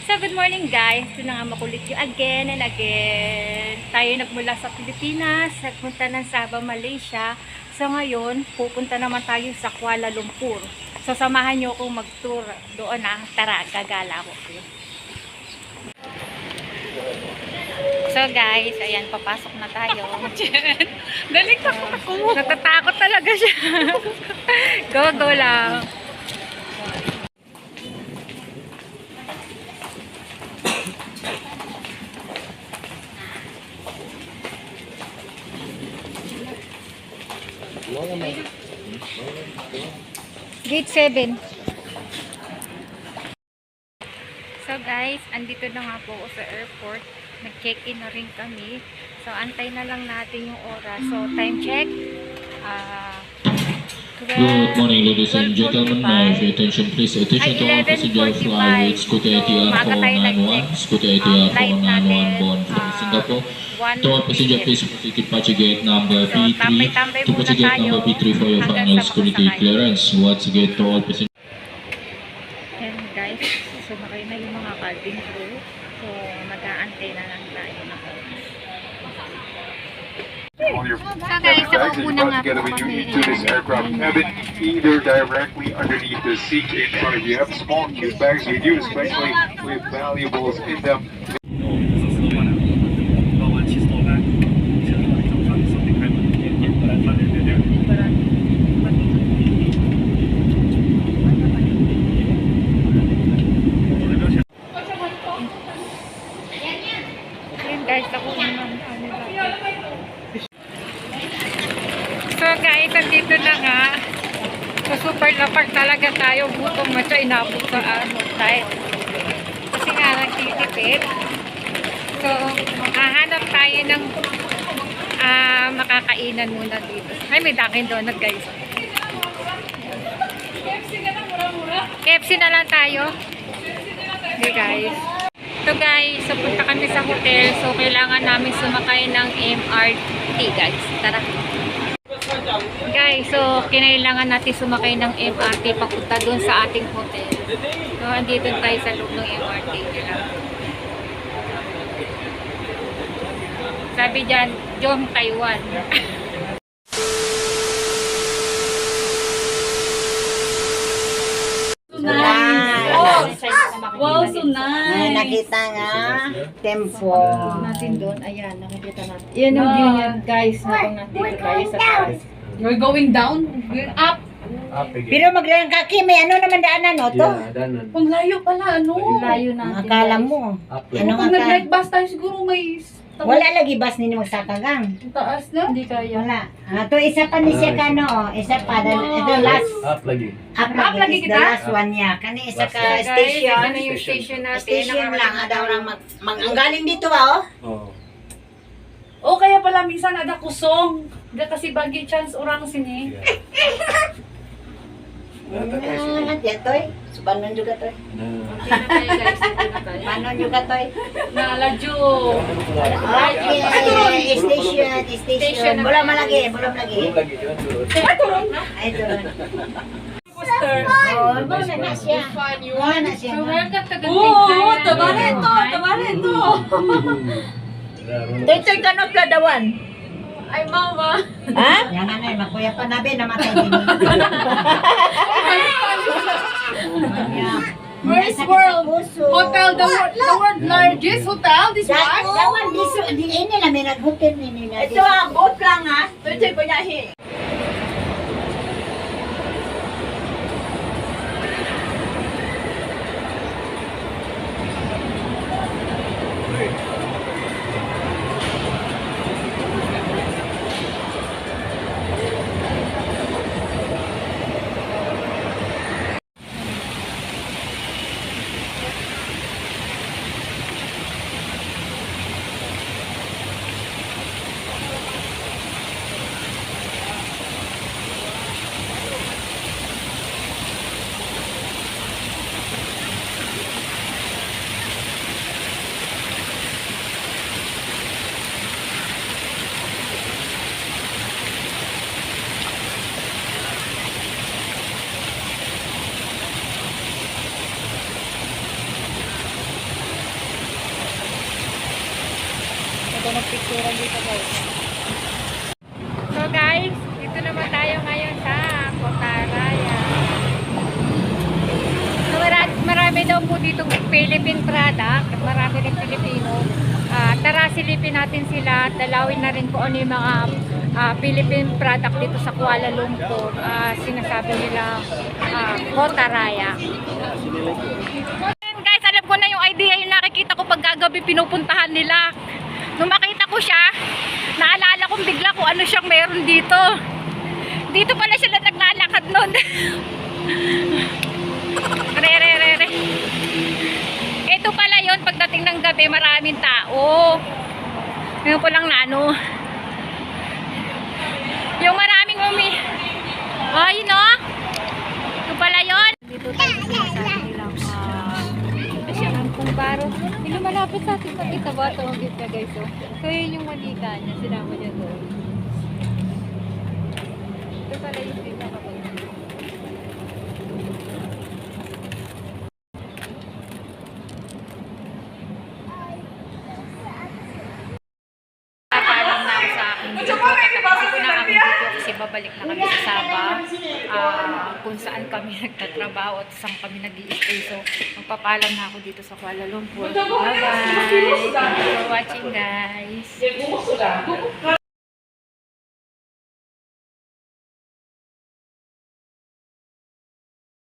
So, good morning guys. Ito na nga makulit yung again and again. Tayo nagmula sa Pilipinas, nagpunta ng Sabah, Malaysia. So, ngayon, pupunta naman tayo sa Kuala Lumpur. So, samahan nyo akong mag-tour doon na. Tara, gagala ko. So, guys, ayan, papasok na tayo. Daling takot ako. Natatakot talaga siya. Go lang. Gate 7. So guys, andito na nga po ako sa airport. Nag-check-in na rin kami. So antay na lang natin yung oras. So time check. 12, Good morning, ladies and gentlemen. If your attention please, attention to all passenger fly with Scooter ATR 491, Scooter ATR 491 born from Singapore. To all passenger please proceed to departure gate number P3 to departure gate number P3 for your final security clearance. Once again to all passengers. And guys, sumakay na yung mga cabin crew. So mag-aantay na lang tayo na All your bags that you brought together with you into this aircraft cabin, either directly underneath the seat in front of you. Have small cute bags with you, especially with valuables in them. Ayan guys, ako naman. So guys, andito na nga. So super lapag talaga tayo. Gutom na siya, inabot sa tayo. Kasi nga nagtitipid. So, hahanap tayo ng makakainan muna dito. Ay, may Dunkin Donut guys. KFC na lang tayo. Okay guys. So guys, so punta kami sa hotel. So kailangan namin sumakay ng MRT guys. Tara. Guys, so kinailangan natin sumakay ng MRT papunta doon sa ating hotel. So andito tayo sa loob ng MRT. Sabi dyan, Jom Taiwan. Wow, so nice. May nakita nga tempo. Natin doon, ayan, nakikita natin. Yan yung view niya, guys. Habang nandito tayo sa taas. We're going down, we're up. Pero maglayang kaki, may ano naman daanan, no? To? Ang layo pala, ano? Layo natin. Akala mo. Ano Kung nga nag-light ka? bus tayo, siguro may Wala lagi bus nini magsakagang. taas na. Hindi kaya. Wala. To isa pa ni siya ka, no? Isa pa. Ito last. Up lagi. Up Up lagi lagi. Is the kita? last one niya. Kani isa ka Guys, station. ito na yung station natin. Station lang. Daw lang ang galing dito ba, oh? Oh. O kaya pala minsan ada kusong. Da kasi bagi chance orang sini. Nandiyan, Toy. Subanon juga, Toy. Okay na tayo guys. Ito na tayo. Panon juga, Toy. Naladyo. Okay. Station. Belum lagi. Belum lagi cuman turun. Ay, turun. Poster. Oh, na siya. Na siya. Oo, tabaran to. Toy kanot ka dawan. Ay, mama. Ha? Yan nga na, makuya pa nabi, namatay din. Where's World Hotel, the world largest hotel, this one? Dawan, di ini lang, may nag-hotel nila. Ito boat lang ha. Ito yung panyahi. Ito nagpicturan dito guys. So guys, dito naman tayo ngayon sa Cotaraya. So marami daw po dito Philippine product. Marami rin Pilipino. Tara silipin natin sila. Dalawin na rin kung ano yung mga Philippine product dito sa Kuala Lumpur. Sinasabi nila Cotaraya. Guys, alam ko na yung idea yung nakikita ko pag gagabi pinupuntahan nila. Nung makita ko siya, naalala kong bigla kung ano siyang meron dito. Dito pala sila naglalakad nun. Re. Ito pala yon pagdating ng gabi, maraming tao. Ngayon ko lang na ano. Yung maraming ay no? Ito pala yon. Dito tayo sinasabi nilang ang kung baro. Hindi malapit sa ating pakita ba ito ang gift na guys. So yun yung malika niya. Sinama niya doon. Ito pala yung gift na kapag. Napaalam na ako sa aking video. Tatapusin ko na ang video kasi babalik na kami sa Sabah. Kung saan kami nagtatrabaho at saan kami nag-i-stay. So, magpapaalam na ako dito sa Kuala Lumpur. Bye-bye! Thank you for watching guys!